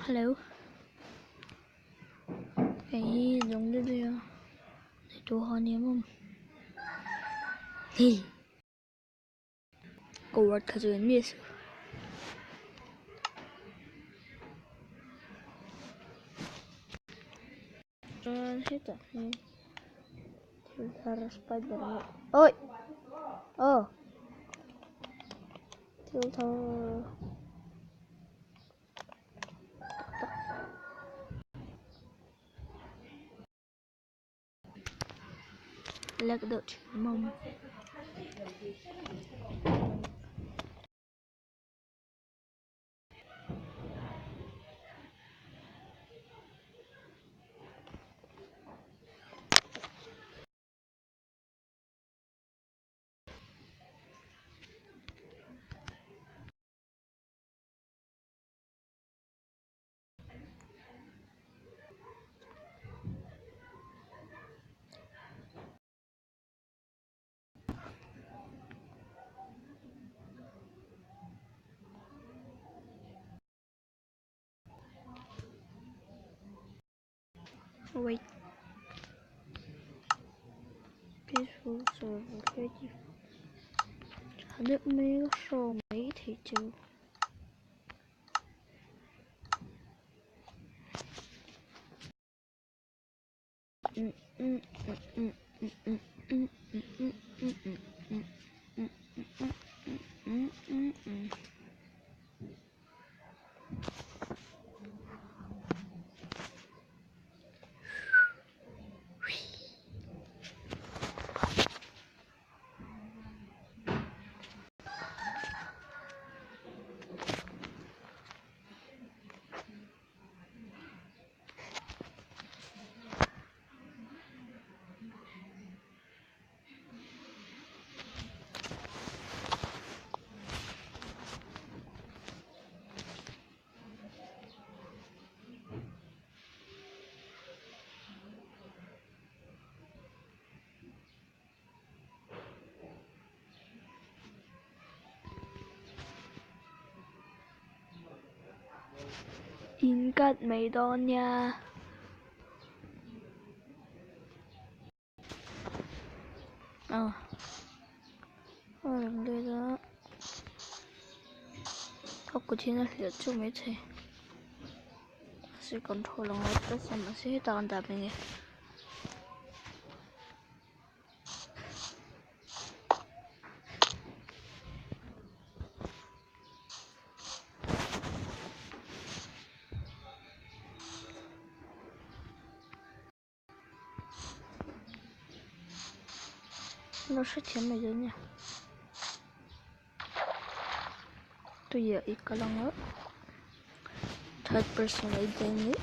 Hello. Cái giống như đây để tôi hỏi niệm không? Hi. Cô 가져온 미스. Hết rồi. Tiltar spider. Ôi. Tiltar. Lạc đợi mong. Wait. Peaceful server ready. Chả được mấy show mấy thì chứ. Yên cách mấy đón nha. Lần đây đó. Học của chị là liệt chung mấy thế. Sẽ còn thôi lòng hết tất xem mà sẽ hết toàn đạp mình nghe. Nó sẽ chém mày rồi nha. Tôi giờ ít có lòng nữa. Third person lấy tên ấy.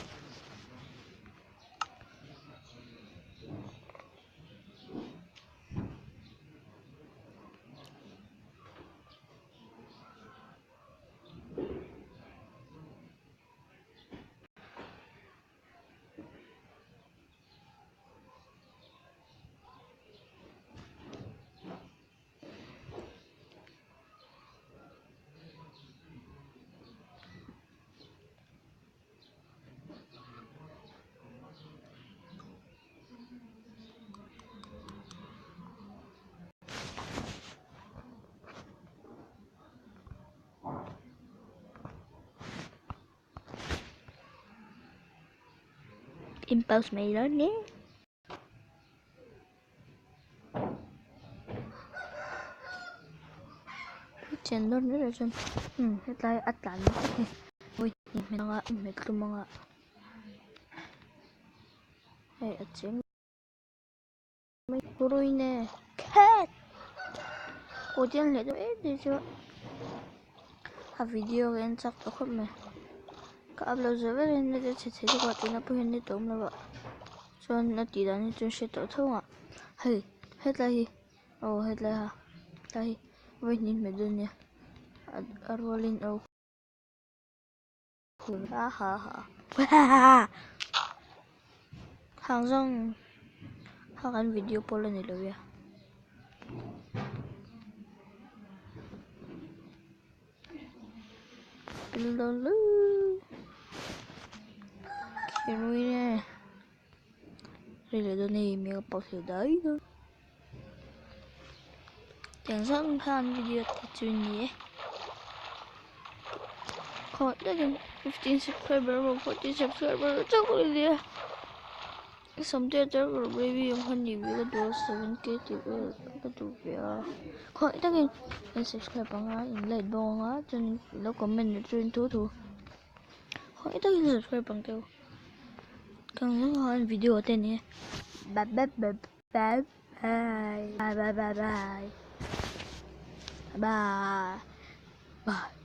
Impulse mày đó nhé. Trên đó nữa rồi chân. Hết tay ắt cắn. Ui, mày nga, mày cứ mong ạ. Hey, ắt chém. Mày rồi nè. Cat. Cô tiên lại cho ít đi chưa? Video cái chắc tôi không mày. Cả upload rồi về nên để chế chế được thì nó phải hiện được là vậy. Cho nó tí đó nên sẽ tổ thông ạ. Hey, hết lại. Hết lại hả? Đây, với nhìn mày đơn nha. Rolling out. 항상 하간 video 보내려고요. 룰루루. Henry nè. Đây là đồ này mình có bảo đấy thôi. Chẳng sẵn fan video thì chuyện nhé. Comment again 15 subscriber or 40 subscriber chắc rồi đi. Xong tiếp theo rồi review hơn nhiều video đó 7k thì cái tụ việc. Comment again and subscribe bằng á, like bằng á, cho nó comment cho thú thú. Comment again subscribe bằng tiêu. Còn những hơn video tên nhé. Bye bye bye bye bye bye bye bye bye bye bye.